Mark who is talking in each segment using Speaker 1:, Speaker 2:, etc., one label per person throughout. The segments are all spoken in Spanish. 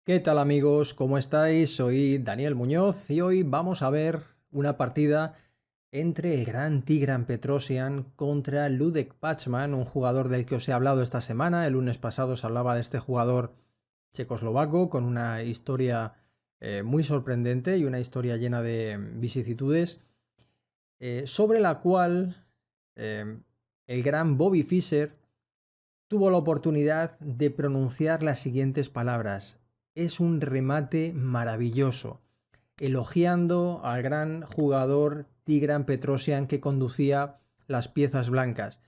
Speaker 1: ¿Qué tal amigos? ¿Cómo estáis? Soy Daniel Muñoz y hoy vamos a ver una partida entre el gran Tigran Petrosian contra Ludek Pachman, un jugador del que os he hablado esta semana. El lunes pasado os hablaba de este jugador checoslovaco con una historia muy sorprendente y una historia llena de vicisitudes, sobre la cual eh, el gran Bobby Fischer tuvo la oportunidad de pronunciar las siguientes palabras: es un remate maravilloso, elogiando al gran jugador Tigran Petrosian que conducía las piezas blancas.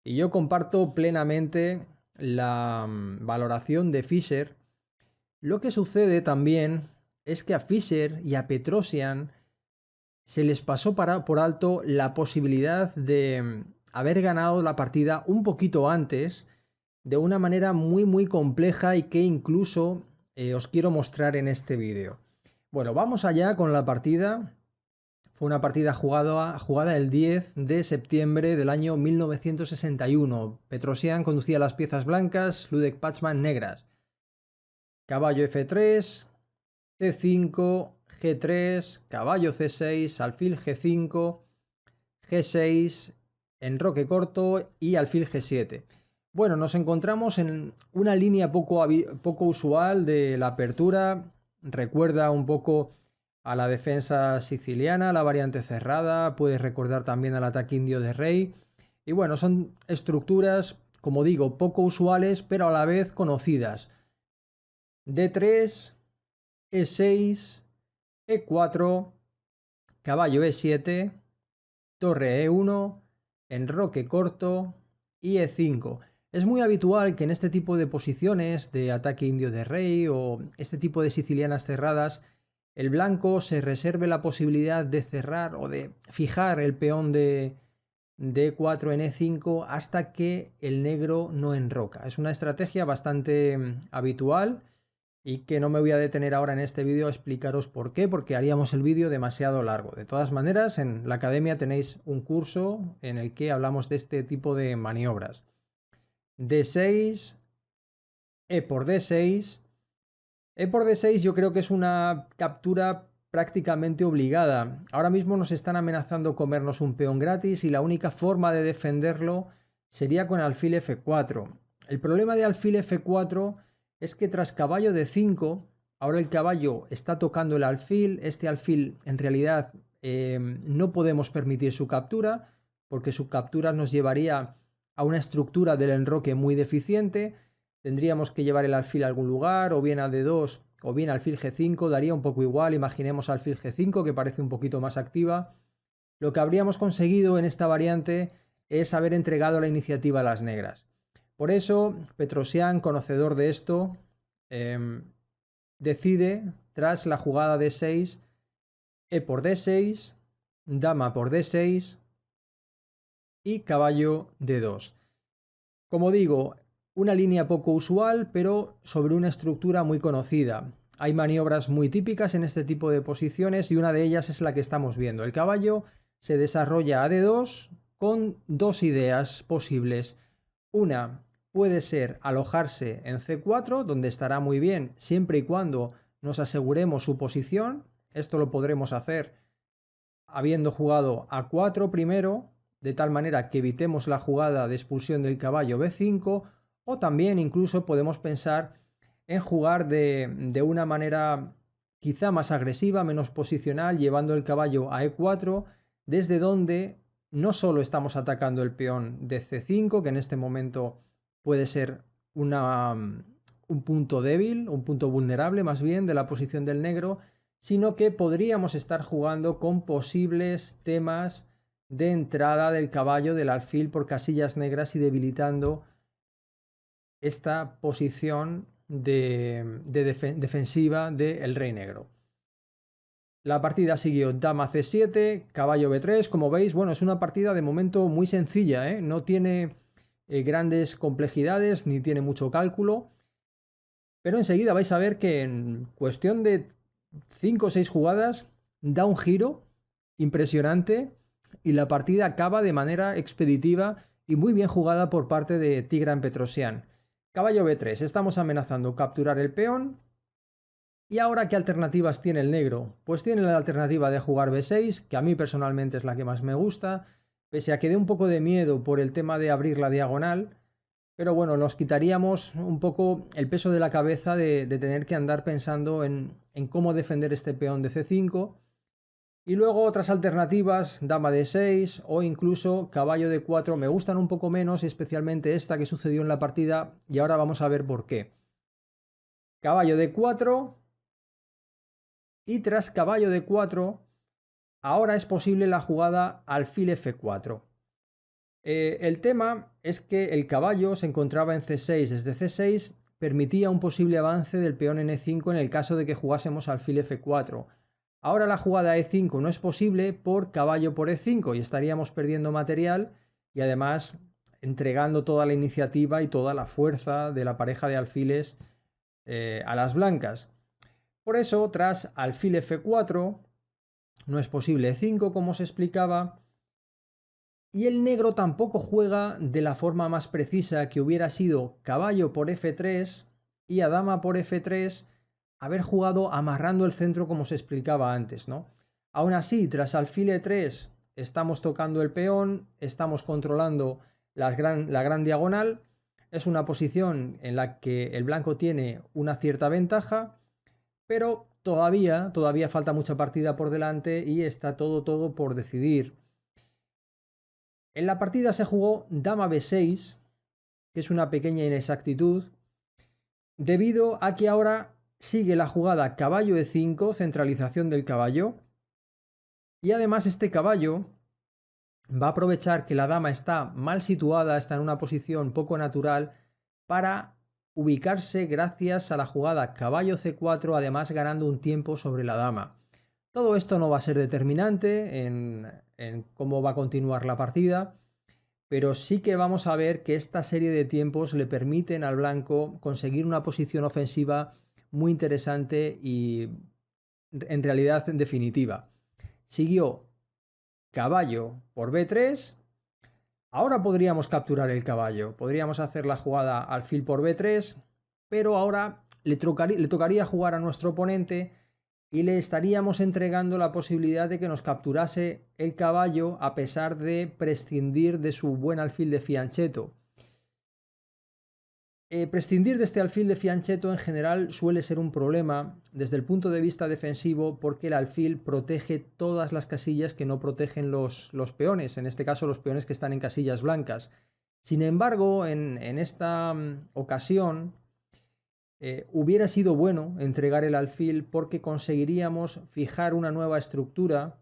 Speaker 1: Y yo comparto plenamente la valoración de Fischer. Lo que sucede también es que a Fischer y a Petrosian se les pasó por alto la posibilidad de haber ganado la partida un poquito antes, de una manera muy compleja y que incluso os quiero mostrar en este vídeo. Bueno, vamos allá con la partida. Fue una partida jugada el 10 de septiembre del año 1961. Petrosian conducía las piezas blancas, Ludek Pachman negras. Caballo F3, C5, G3, caballo C6, alfil G5, G6, enroque corto y alfil G7. Bueno, nos encontramos en una línea poco usual de la apertura. Recuerda un poco a la defensa siciliana, la variante cerrada. Puede recordar también al ataque indio de rey. Y bueno, son estructuras, como digo, poco usuales, pero a la vez conocidas. D3, E6, E4, caballo E7, torre E1, enroque corto y E5. Es muy habitual que en este tipo de posiciones de ataque indio de rey o este tipo de sicilianas cerradas, el blanco se reserve la posibilidad de cerrar o de fijar el peón de E4 en E5 hasta que el negro no enroca. Es una estrategia bastante habitual y que no me voy a detener ahora en este vídeo a explicaros por qué, porque haríamos el vídeo demasiado largo. De todas maneras, en la academia tenéis un curso en el que hablamos de este tipo de maniobras. D6, E por D6. E por D6 yo creo que es una captura prácticamente obligada. Ahora mismo nos están amenazando comernos un peón gratis y la única forma de defenderlo sería con alfil F4. El problema de alfil F4 es que tras caballo D5, ahora el caballo está tocando el alfil. Este alfil en realidad no podemos permitir su captura, porque su captura nos llevaría a una estructura del enroque muy deficiente. Tendríamos que llevar el alfil a algún lugar, o bien a D2 o bien alfil G5, daría un poco igual. Imaginemos alfil G5, que parece un poquito más activa. Lo que habríamos conseguido en esta variante es haber entregado la iniciativa a las negras. Por eso, Petrosian, conocedor de esto, decide, tras la jugada D6, E por D6, dama por D6 y caballo D2. Como digo, una línea poco usual, pero sobre una estructura muy conocida. Hay maniobras muy típicas en este tipo de posiciones y una de ellas es la que estamos viendo. El caballo se desarrolla a D2 con dos ideas posibles. Una puede ser alojarse en C4, donde estará muy bien siempre y cuando nos aseguremos su posición. Esto lo podremos hacer habiendo jugado A4 primero, de tal manera que evitemos la jugada de expulsión del caballo B5, o también incluso podemos pensar en jugar de una manera quizá más agresiva, menos posicional, llevando el caballo a E4, desde donde no solo estamos atacando el peón de C5, que en este momento puede ser un punto débil, un punto vulnerable más bien de la posición del negro, sino que podríamos estar jugando con posibles temas de entrada del caballo del alfil por casillas negras y debilitando esta posición defensiva del rey negro. La partida siguió dama C7, caballo B3. Como veis, bueno, es una partida de momento muy sencilla, ¿eh? No tiene grandes complejidades ni tiene mucho cálculo, pero enseguida vais a ver que en cuestión de 5 o 6 jugadas da un giro impresionante y la partida acaba de manera expeditiva y muy bien jugada por parte de Tigran Petrosian. Caballo B3, estamos amenazando capturar el peón ¿Y ahora qué alternativas tiene el negro? Pues tiene la alternativa de jugar B6, que a mí personalmente es la que más me gusta, pese a que dé un poco de miedo por el tema de abrir la diagonal, pero bueno, nos quitaríamos un poco el peso de la cabeza de tener que andar pensando en cómo defender este peón de C5. Y luego otras alternativas, dama de 6 o incluso caballo de 4, me gustan un poco menos, especialmente esta que sucedió en la partida, y ahora vamos a ver por qué. Caballo de 4 y tras caballo de 4, ahora es posible la jugada alfil F4. El tema es que el caballo se encontraba en C6, desde C6 permitía un posible avance del peón en E5 en el caso de que jugásemos alfil F4. Ahora la jugada E5 no es posible por caballo por E5 y estaríamos perdiendo material y además entregando toda la iniciativa y toda la fuerza de la pareja de alfiles a las blancas. Por eso, tras alfil F4, no es posible E5 como se explicaba, y el negro tampoco juega de la forma más precisa que hubiera sido caballo por F3 y a dama por F3 haber jugado amarrando el centro como se explicaba antes, ¿no? Aún así, tras alfil E3 estamos tocando el peón, estamos controlando la gran diagonal, es una posición en la que el blanco tiene una cierta ventaja, pero todavía falta mucha partida por delante y está todo por decidir. En la partida se jugó dama b6, que es una pequeña inexactitud, debido a que ahora sigue la jugada caballo e5, centralización del caballo, y además este caballo va a aprovechar que la dama está mal situada, está en una posición poco natural, para ubicarse gracias a la jugada caballo c4, además ganando un tiempo sobre la dama. Todo esto no va a ser determinante en cómo va a continuar la partida, pero sí que vamos a ver que esta serie de tiempos le permiten al blanco conseguir una posición ofensiva muy interesante y en realidad definitiva. Siguió caballo por B3. Ahora podríamos capturar el caballo, podríamos hacer la jugada alfil por B3, pero ahora le tocaría jugar a nuestro oponente y le estaríamos entregando la posibilidad de que nos capturase el caballo a pesar de prescindir de su buen alfil de fianchetto. Prescindir de este alfil de fianchetto en general suele ser un problema desde el punto de vista defensivo porque el alfil protege todas las casillas que no protegen los peones, en este caso los peones que están en casillas blancas. Sin embargo, en esta ocasión hubiera sido bueno entregar el alfil porque conseguiríamos fijar una nueva estructura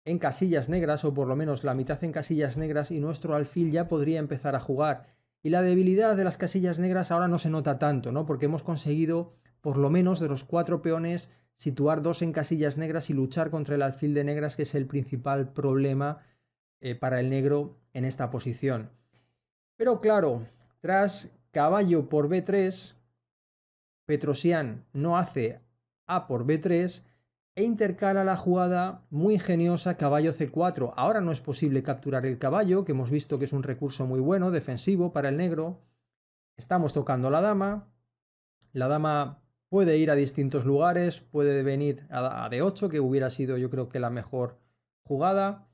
Speaker 1: en casillas negras, o por lo menos la mitad en casillas negras, y nuestro alfil ya podría empezar a jugar. Y la debilidad de las casillas negras ahora no se nota tanto, ¿no? Porque hemos conseguido, por lo menos de los 4 peones, situar 2 en casillas negras y luchar contra el alfil de negras, que es el principal problema para el negro en esta posición. Pero claro, tras caballo por B3, Petrosian no hace A por B3 e intercala la jugada muy ingeniosa caballo C4. Ahora no es posible capturar el caballo, que hemos visto que es un recurso muy bueno, defensivo para el negro. Estamos tocando la dama puede ir a distintos lugares, puede venir a D8, que hubiera sido yo creo que la mejor jugada,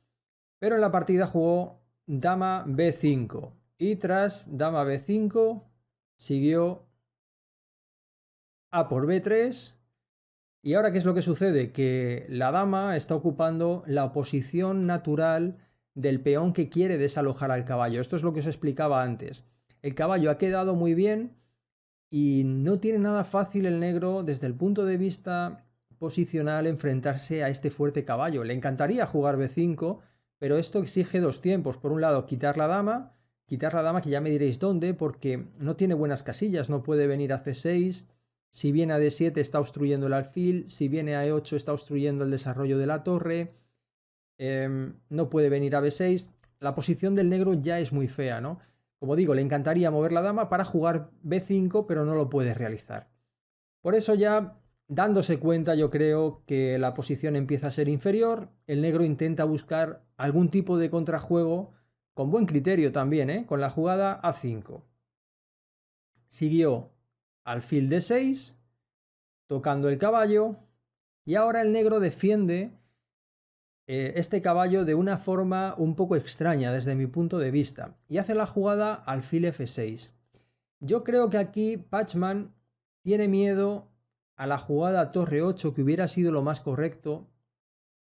Speaker 1: pero en la partida jugó dama B5 y tras dama B5 siguió A por B3. ¿Y ahora qué es lo que sucede? Que la dama está ocupando la posición natural del peón que quiere desalojar al caballo. Esto es lo que os explicaba antes. El caballo ha quedado muy bien y no tiene nada fácil el negro desde el punto de vista posicional enfrentarse a este fuerte caballo. Le encantaría jugar B5, pero esto exige 2 tiempos. Por un lado, quitar la dama, que ya me diréis dónde, porque no tiene buenas casillas, no puede venir a C6. Si viene a D7 está obstruyendo el alfil, si viene a E8 está obstruyendo el desarrollo de la torre, no puede venir a B6. La posición del negro ya es muy fea, ¿no? Como digo, le encantaría mover la dama para jugar B5, pero no lo puede realizar. Por eso ya, dándose cuenta, yo creo que la posición empieza a ser inferior, el negro intenta buscar algún tipo de contrajuego, con buen criterio también, con la jugada A5. Siguió alfil D6 tocando el caballo, y ahora el negro defiende este caballo de una forma un poco extraña desde mi punto de vista, y hace la jugada alfil f6. Yo creo que aquí Pachman tiene miedo a la jugada torre 8, que hubiera sido lo más correcto,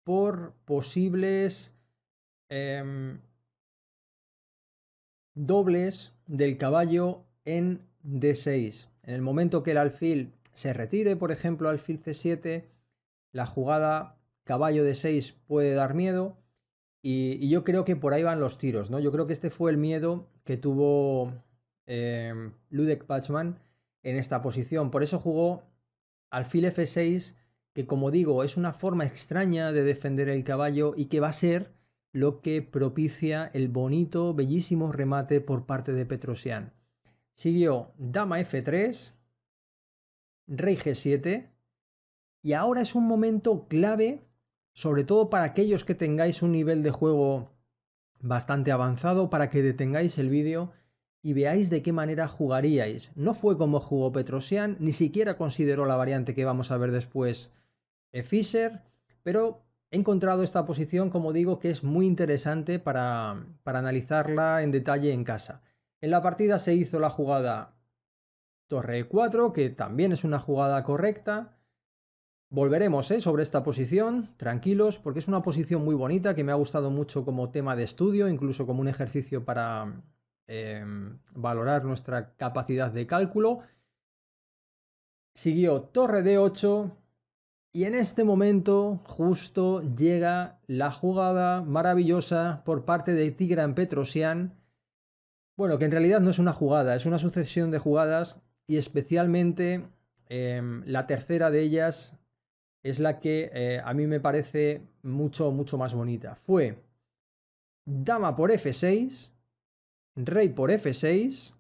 Speaker 1: por posibles dobles del caballo en d6. En el momento que el alfil se retire, por ejemplo, alfil c7, la jugada caballo d6 puede dar miedo, y yo creo que por ahí van los tiros, ¿no? Yo creo que este fue el miedo que tuvo Ludek Pachman en esta posición. Por eso jugó alfil f6, que como digo es una forma extraña de defender el caballo y que va a ser lo que propicia el bonito, bellísimo remate por parte de Petrosian. Siguió dama f3, rey g7, y ahora es un momento clave, sobre todo para aquellos que tengáis un nivel de juego bastante avanzado, para que detengáis el vídeo y veáis de qué manera jugaríais. No fue como jugó Petrosian, ni siquiera consideró la variante que vamos a ver después Fischer, pero he encontrado esta posición, como digo, que es muy interesante para analizarla en detalle en casa. En la partida se hizo la jugada torre e4, que también es una jugada correcta. Volveremos sobre esta posición, tranquilos, porque es una posición muy bonita que me ha gustado mucho como tema de estudio, incluso como un ejercicio para valorar nuestra capacidad de cálculo. Siguió torre d8, y en este momento justo llega la jugada maravillosa por parte de Tigran Petrosian. Bueno, que en realidad no es una jugada, es una sucesión de jugadas, y especialmente la tercera de ellas es la que a mí me parece mucho más bonita. Fue dama por f6, rey por f6,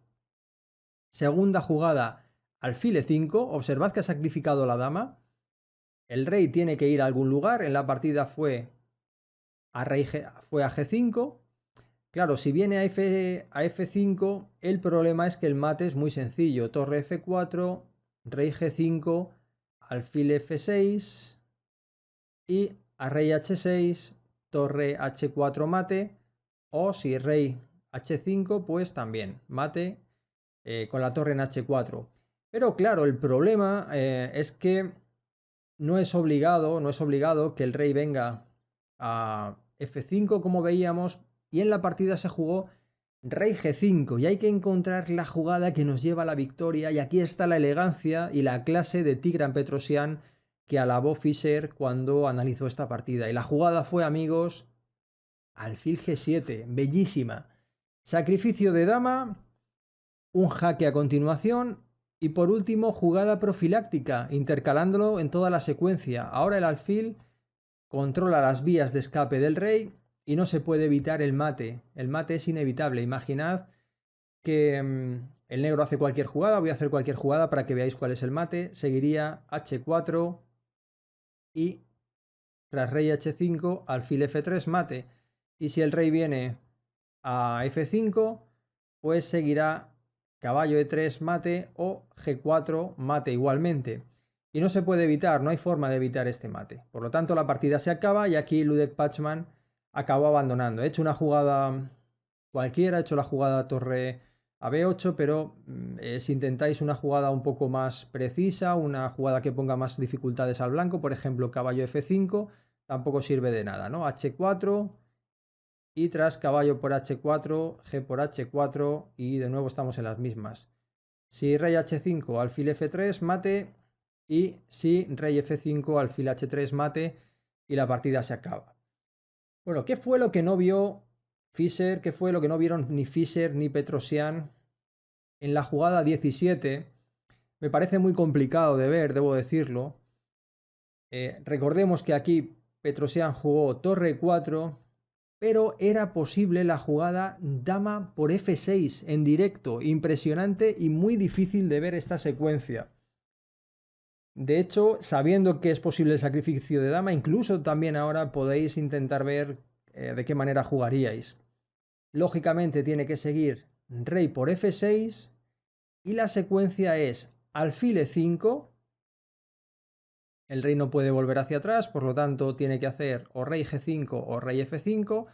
Speaker 1: segunda jugada alfil e5, observad que ha sacrificado la dama. El rey tiene que ir a algún lugar, en la partida fue a g5. Claro, si viene a f5, el problema es que el mate es muy sencillo. Torre f4, rey g5, alfil f6 y a rey h6, torre h4 mate, o si rey h5, pues también mate con la torre en h4. Pero claro, el problema es que no es obligado que el rey venga a f5 como veíamos, y en la partida se jugó rey g5, y hay que encontrar la jugada que nos lleva a la victoria, y aquí está la elegancia y la clase de Tigran Petrosian que alabó Fischer cuando analizó esta partida. Y la jugada fue, amigos, alfil g7, bellísima. Sacrificio de dama, un jaque a continuación, y por último jugada profiláctica, intercalándolo en toda la secuencia. Ahora el alfil controla las vías de escape del rey y no se puede evitar el mate. El mate es inevitable. Imaginad que el negro hace cualquier jugada, voy a hacer cualquier jugada para que veáis cuál es el mate. Seguiría h4 y tras rey h5, alfil f3, mate. Y si el rey viene a f5, pues seguirá caballo e3, mate, o g4, mate igualmente. Y no se puede evitar, no hay forma de evitar este mate. Por lo tanto, la partida se acaba y aquí Ludek Pachman acabó abandonando. He hecho una jugada cualquiera, he hecho la jugada torre a b8, pero si intentáis una jugada un poco más precisa, una jugada que ponga más dificultades al blanco, por ejemplo, caballo f5, tampoco sirve de nada, ¿no? h4, y tras caballo por h4, g por h4, y de nuevo estamos en las mismas. Si rey h5, alfil f3, mate, y si rey f5, alfil h3, mate, y la partida se acaba. Bueno, ¿qué fue lo que no vio Fischer? ¿Qué fue lo que no vieron ni Fischer ni Petrosian en la jugada 17? Me parece muy complicado de ver, debo decirlo. Recordemos que aquí Petrosian jugó torre 4, pero era posible la jugada dama por f6 en directo. Impresionante y muy difícil de ver esta secuencia. De hecho, sabiendo que es posible el sacrificio de dama, incluso también ahora podéis intentar ver de qué manera jugaríais. Lógicamente tiene que seguir rey por f6 y la secuencia es alfil e5, El rey no puede volver hacia atrás, por lo tanto tiene que hacer o rey G5 o rey F5.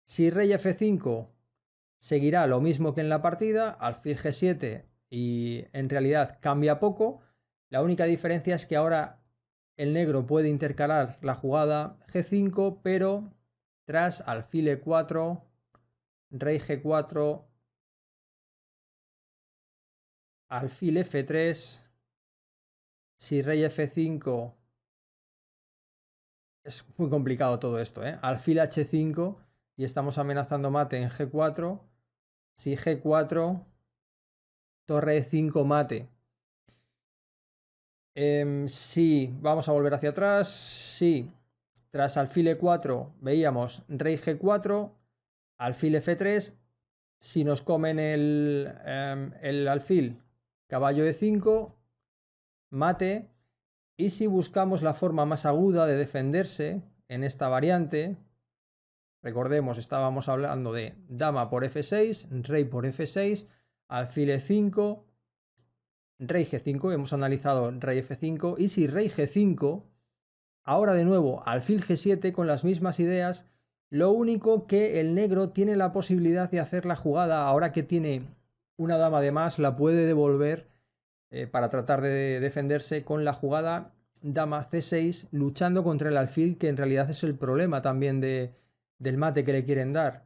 Speaker 1: Si rey F5 seguirá lo mismo que en la partida, alfil G7 y en realidad cambia poco. La única diferencia es que ahora el negro puede intercalar la jugada G5, pero tras alfil E4, rey G4, alfil F3, si rey F5, es muy complicado todo esto, alfil H5 y estamos amenazando mate en G4, si G4, torre E5 mate. Sí, vamos a volver hacia atrás, sí, tras alfil E4 veíamos rey G4, alfil F3, si nos comen el alfil, caballo E5, mate, y si buscamos la forma más aguda de defenderse en esta variante, recordemos, estábamos hablando de dama por F6, rey por F6, alfil E5, rey G5, hemos analizado rey F5, y si rey G5, ahora de nuevo alfil G7 con las mismas ideas, lo único que el negro tiene la posibilidad de hacer la jugada, ahora que tiene una dama de más, la puede devolver para tratar de defenderse con la jugada dama C6, luchando contra el alfil, que en realidad es el problema también del mate que le quieren dar.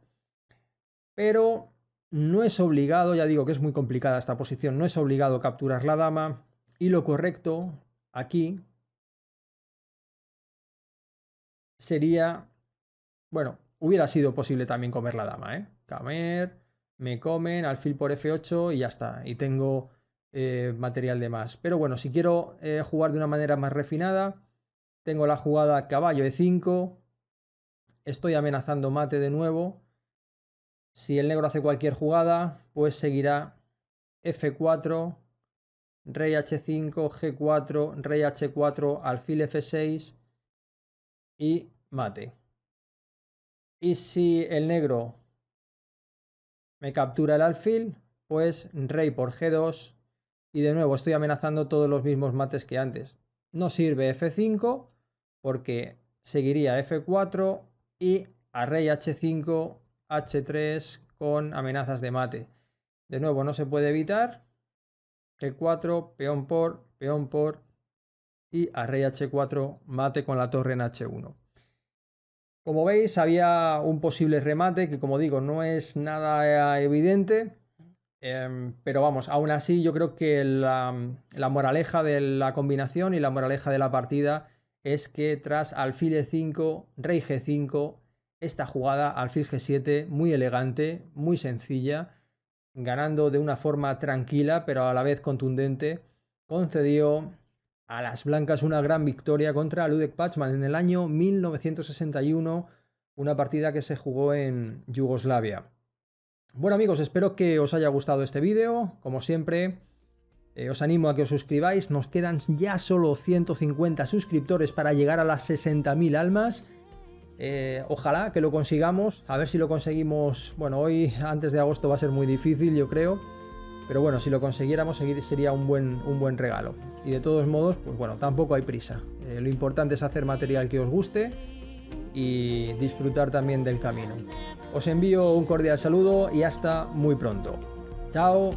Speaker 1: Pero no es obligado, ya digo que es muy complicada esta posición, no es obligado capturar la dama, y lo correcto aquí sería, bueno, hubiera sido posible también comer la dama, Comer, me comen, alfil por F8 y ya está, y tengo material de más. Pero bueno, si quiero jugar de una manera más refinada, tengo la jugada caballo E5, estoy amenazando mate de nuevo. Si el negro hace cualquier jugada, pues seguirá F4, rey H5, G4, rey H4, alfil F6 y mate. Y si el negro me captura el alfil, pues rey por G2 y de nuevo estoy amenazando todos los mismos mates que antes. No sirve F5 porque seguiría F4 y a rey H5, H3 con amenazas de mate. De nuevo no se puede evitar. G4, peón por y a rey H4 mate con la torre en H1. Como veis, había un posible remate que, como digo, no es nada evidente, pero vamos, aún así yo creo que la moraleja de la combinación y la moraleja de la partida es que tras alfil E5, rey G5, esta jugada alfil G7, muy elegante, muy sencilla, ganando de una forma tranquila pero a la vez contundente, concedió a las blancas una gran victoria contra Ludek Pachman en el año 1961, una partida que se jugó en Yugoslavia. Bueno amigos, espero que os haya gustado este vídeo. Como siempre, os animo a que os suscribáis. Nos quedan ya solo 150 suscriptores para llegar a las 60.000 almas. Ojalá que lo consigamos, a ver si lo conseguimos. Bueno, hoy antes de agosto va a ser muy difícil, yo creo. Pero bueno, si lo consiguiéramos sería un buen regalo. Y de todos modos, pues bueno, tampoco hay prisa. Lo importante es hacer material que os guste y disfrutar también del camino. Os envío un cordial saludo y hasta muy pronto. ¡Chao!